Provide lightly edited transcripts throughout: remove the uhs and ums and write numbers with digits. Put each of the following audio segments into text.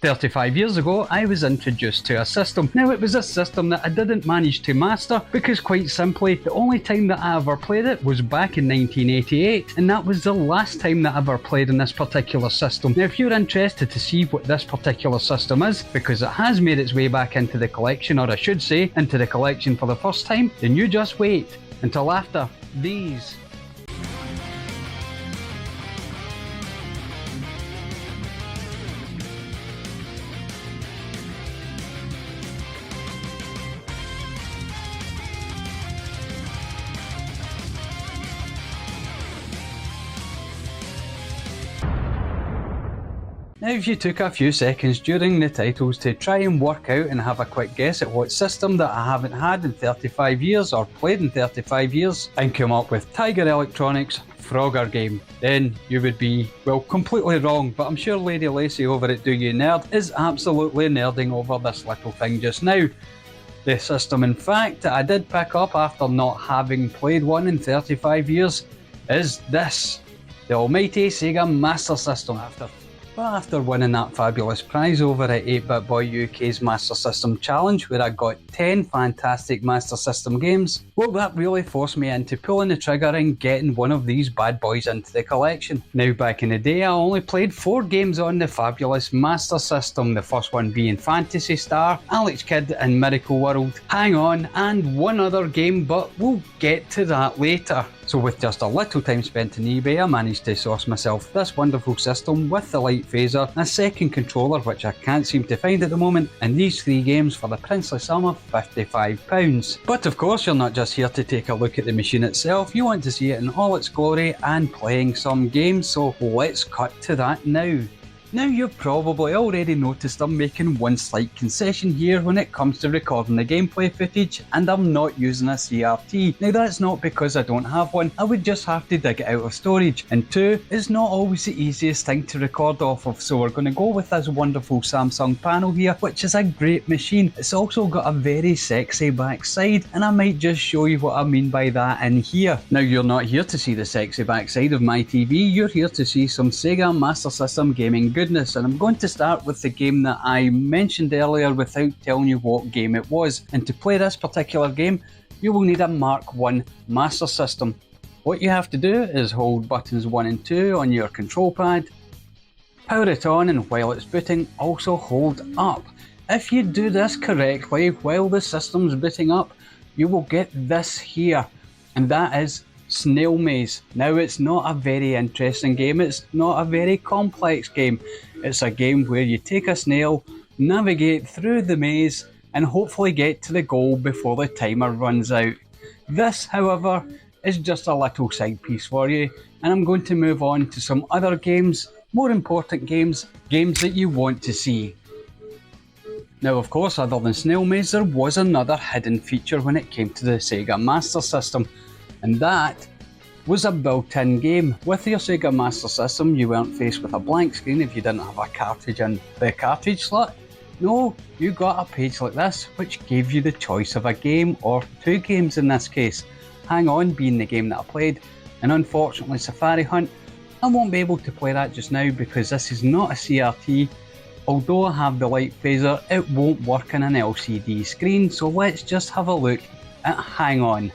35 years ago, I was introduced to a system. Now, it was a system that I didn't manage to master because, quite simply, the only time that I ever played it was back in 1988, and that was the last time that I ever played in this particular system. Now, if you're interested to see what this particular system is, because it has made its way back into the collection, or I should say, into the collection for the first time, then you just wait until after these. Now, if you took a few seconds during the titles to try and work out and have a quick guess at what system that I haven't had in 35 years or played in 35 years and come up with Tiger Electronics' Frogger game, then you would be, well, completely wrong. But I'm sure Lady Lacey over at Do You Nerd is absolutely nerding over this little thing just now. The system, in fact, that I did pick up after not having played one in 35 years is this, the almighty Sega Master System. After winning that fabulous prize over at 8-Bit Boy UK's Master System Challenge, where I got 10 fantastic Master System games, well, that really forced me into pulling the trigger and getting one of these bad boys into the collection. Now, back in the day, I only played 4 games on the fabulous Master System, the first one being Phantasy Star, Alex Kidd and Miracle World, Hang On, and one other game, but we'll get to that later. So with just a little time spent on eBay, I managed to source myself this wonderful system with the light phaser, a second controller which I can't seem to find at the moment, and these 3 games for the princely sum of £55. But of course, you're not just here to take a look at the machine itself, you want to see it in all its glory and playing some games, so let's cut to that now. Now, you've probably already noticed I'm making one slight concession here when it comes to recording the gameplay footage, and I'm not using a CRT. Now, that's not because I don't have one, I would just have to dig it out of storage, and 2, it's not always the easiest thing to record off of, so we're going to go with this wonderful Samsung panel here, which is a great machine. It's also got a very sexy backside, and I might just show you what I mean by that in here. Now, you're not here to see the sexy backside of my TV, you're here to see some Sega Master System gaming goodness, and I'm going to start with the game that I mentioned earlier without telling you what game it was. And to play this particular game, you will need a Mark I Master System. What you have to do is hold buttons 1 and 2 on your control pad, power it on, and while it's booting, also hold up. If you do this correctly while the system's booting up, you will get this here, and that is Snail Maze. Now, it's not a very interesting game, it's not a very complex game. It's a game where you take a snail, navigate through the maze, and hopefully get to the goal before the timer runs out. This, however, is just a little side piece for you, and I'm going to move on to some other games, more important games that you want to see. Now, of course, other than Snail Maze, there was another hidden feature when it came to the Sega Master System, and that was a built-in game. With your Sega Master System, you weren't faced with a blank screen if you didn't have a cartridge in the cartridge slot. No, you got a page like this, which gave you the choice of a game, or 2 games in this case. Hang On being the game that I played, and unfortunately Safari Hunt, I won't be able to play that just now because this is not a CRT. Although I have the light phaser, it won't work on an LCD screen, so let's just have a look at Hang On.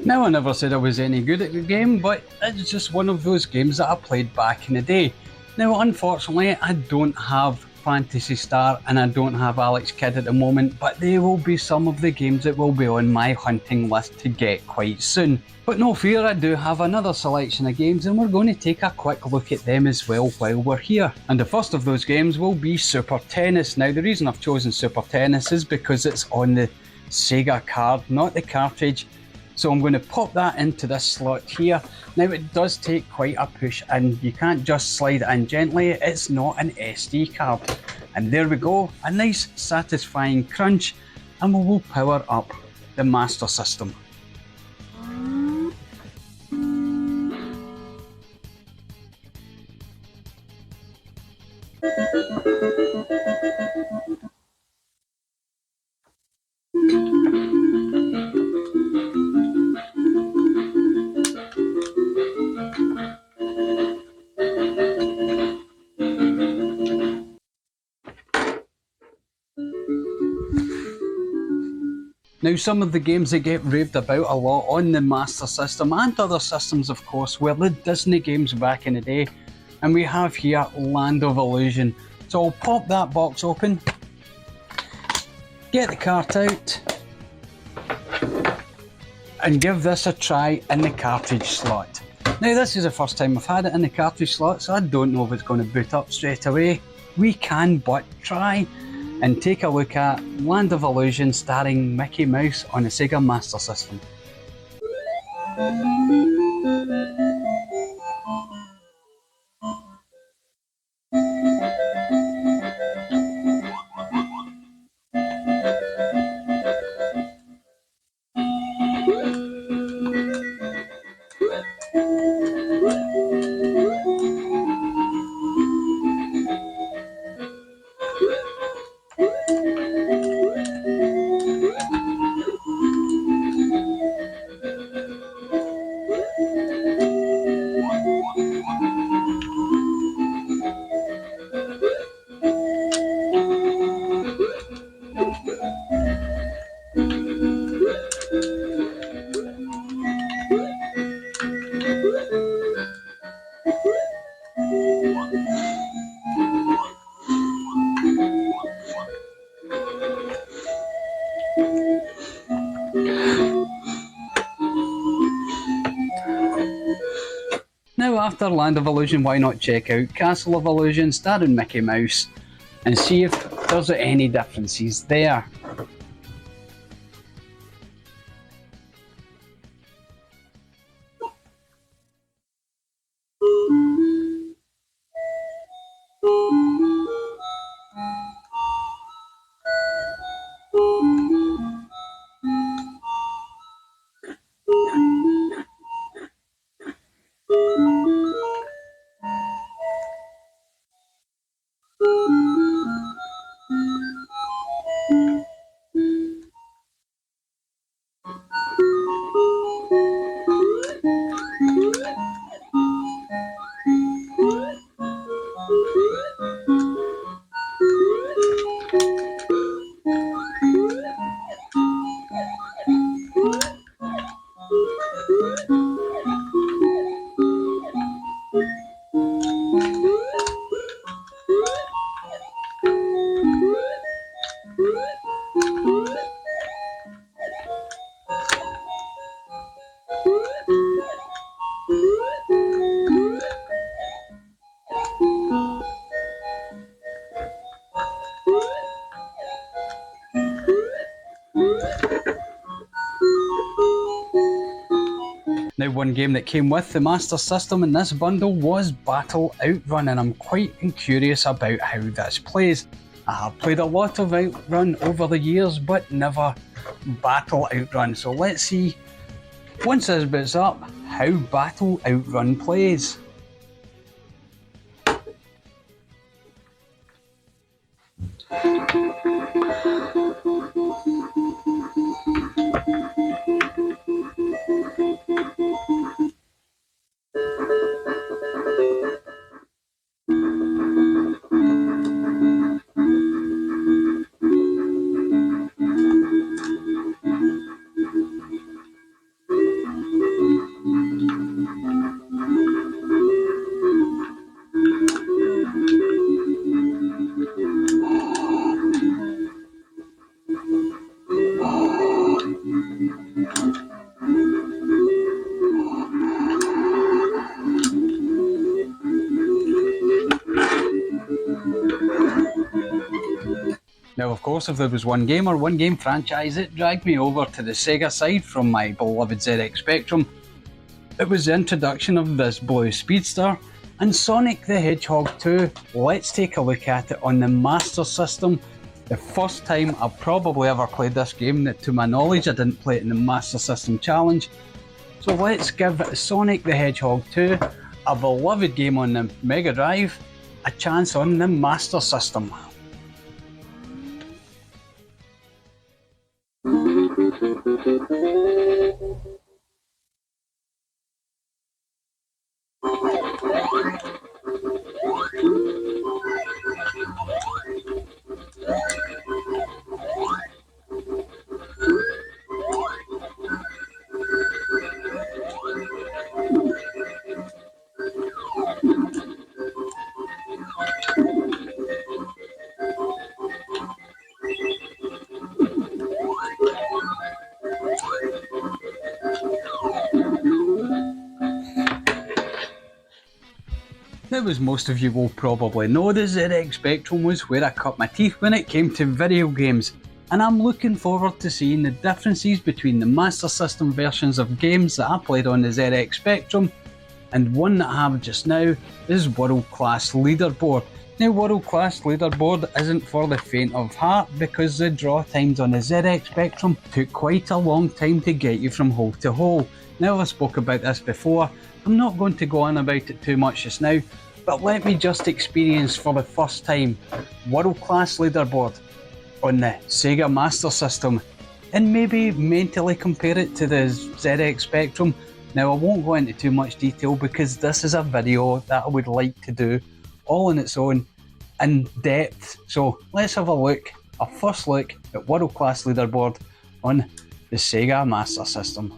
Now, I never said I was any good at the game, but it's just one of those games that I played back in the day. Now, unfortunately, I don't have Phantasy Star and I don't have Alex Kidd at the moment, but they will be some of the games that will be on my hunting list to get quite soon. But no fear, I do have another selection of games and we're going to take a quick look at them as well while we're here. And the first of those games will be Super Tennis. Now, the reason I've chosen Super Tennis is because it's on the Sega card, not the cartridge. So I'm going to pop that into this slot here. Now it does take quite a push and you can't just slide it in gently, it's not an SD card. And there we go, a nice satisfying crunch, and we will power up the Master System. Now, some of the games that get raved about a lot on the Master System and other systems, of course, were the Disney games back in the day. And we have here Land of Illusion. So I'll pop that box open, get the cart out, and give this a try in the cartridge slot. Now, this is the first time I've had it in the cartridge slot, so I don't know if it's going to boot up straight away. We can but try and take a look at Land of Illusion starring Mickey Mouse on the Sega Master System. Now, after Land of Illusion, why not check out Castle of Illusion starring Mickey Mouse and see if there's any differences there. Now, one game that came with the Master System in this bundle was Battle Outrun, and I'm quite curious about how this plays. I have played a lot of Outrun over the years, but never Battle Outrun. So let's see, once this boots up, how Battle Outrun plays. Now, of course, if there was one game or one game franchise that dragged me over to the Sega side from my beloved ZX Spectrum, it was the introduction of this blue speedster and Sonic the Hedgehog 2. Let's take a look at it on the Master System. The first time I've probably ever played this game, that to my knowledge I didn't play it in the Master System Challenge. So let's give Sonic the Hedgehog 2, a beloved game on the Mega Drive, a chance on the Master System. Now, as most of you will probably know, the ZX Spectrum was where I cut my teeth when it came to video games, and I'm looking forward to seeing the differences between the Master System versions of games that I played on the ZX Spectrum and one that I have just now is World Class Leaderboard. Now, World Class Leaderboard isn't for the faint of heart because the draw times on the ZX Spectrum took quite a long time to get you from hole to hole. Now, I spoke about this before, I'm not going to go on about it too much just now, but let me just experience for the first time World Class Leaderboard on the Sega Master System and maybe mentally compare it to the ZX Spectrum. Now, I won't go into too much detail because this is a video that I would like to do all on its own in depth. So let's have a first look at World Class Leaderboard on the Sega Master System.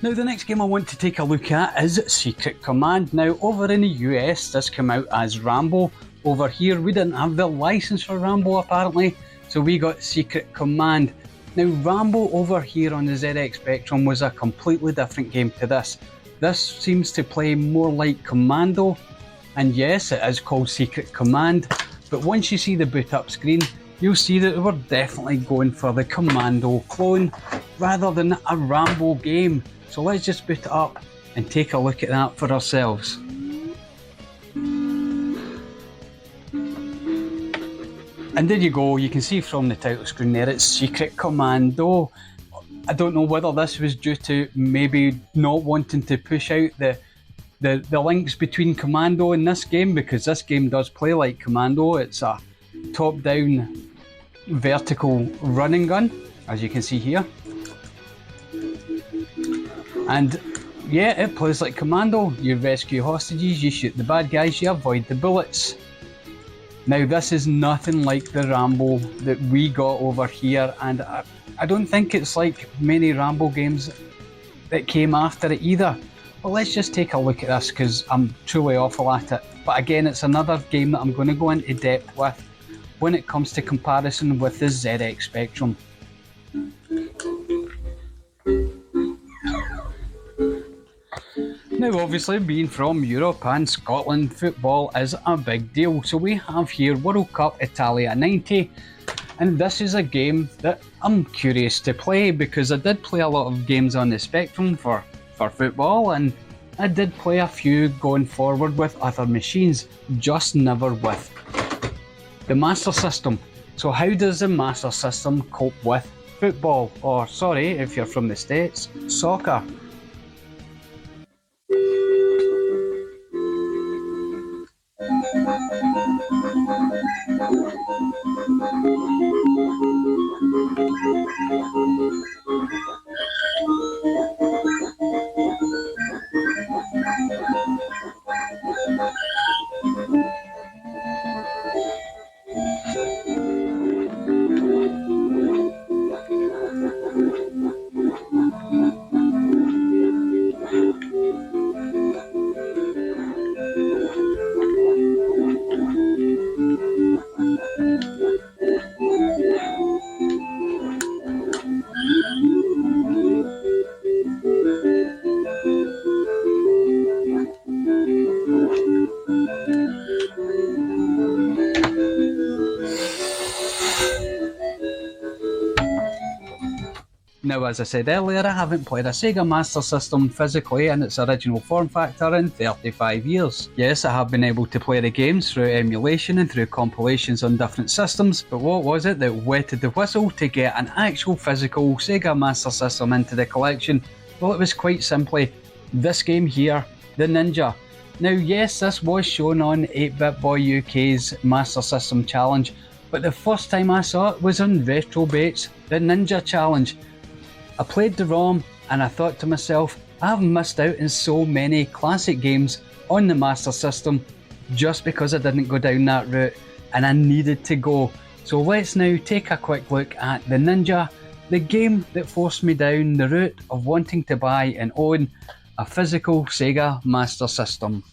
Now, the next game I want to take a look at is Secret Command. Now, over in the US, this came out as Rambo. Over here, we didn't have the license for Rambo apparently, so we got Secret Command. Now, Rambo over here on the ZX Spectrum was a completely different game to this. This seems to play more like Commando, and yes, it is called Secret Command, but once you see the boot up screen, you'll see that we're definitely going for the Commando clone rather than a Rambo game. So let's just boot it up and take a look at that for ourselves. And there you go, you can see from the title screen there, it's Secret Commando. I don't know whether this was due to maybe not wanting to push out the links between Commando and this game, because this game does play like Commando. It's a top-down vertical running gun, as you can see here. And yeah, it plays like Commando. You rescue hostages, you shoot the bad guys, you avoid the bullets. Now, this is nothing like the Rambo that we got over here, and I don't think it's like many Rambo games that came after it either. But let's just take a look at this because I'm truly awful at it. But again, it's another game that I'm going to go into depth with when it comes to comparison with the ZX Spectrum. Now, obviously, being from Europe and Scotland, football is a big deal. So we have here World Cup Italia 90, and this is a game that I'm curious to play because I did play a lot of games on the Spectrum for football, and I did play a few going forward with other machines, just never with the Master System. So how does the Master System cope with football, or sorry, if you're from the States, soccer. Now, as I said earlier, I haven't played a Sega Master System physically in its original form factor in 35 years. Yes, I have been able to play the games through emulation and through compilations on different systems, but what was it that wetted the whistle to get an actual physical Sega Master System into the collection? Well, it was quite simply this game here, the Ninja. Now, yes, this was shown on 8-Bit Boy UK's Master System Challenge, but the first time I saw it was on Retrobait's The Ninja Challenge. I played the ROM and I thought to myself, I've missed out on so many classic games on the Master System just because I didn't go down that route, and I needed to go. So let's now take a quick look at the Ninja, the game that forced me down the route of wanting to buy and own a physical Sega Master System.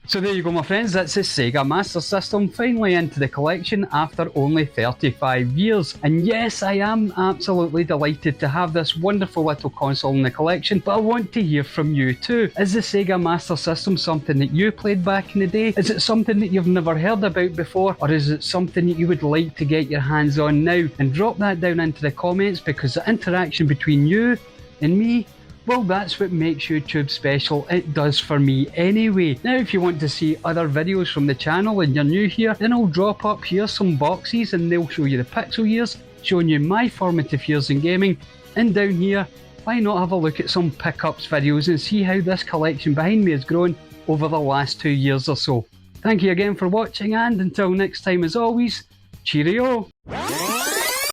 So there you go, my friends, that's the Sega Master System finally into the collection after only 35 years. And yes, I am absolutely delighted to have this wonderful little console in the collection, but I want to hear from you too. Is the Sega Master System something that you played back in the day? Is it something that you've never heard about before? Or is it something that you would like to get your hands on now? And drop that down into the comments, because the interaction between you and me, well, that's what makes YouTube special. It does for me anyway. Now, if you want to see other videos from the channel and you're new here, then I'll drop up here some boxes and they'll show you the pixel years, showing you my formative years in gaming. And down here, why not have a look at some pickups videos and see how this collection behind me has grown over the last 2 years or so. Thank you again for watching, and until next time, as always, cheerio!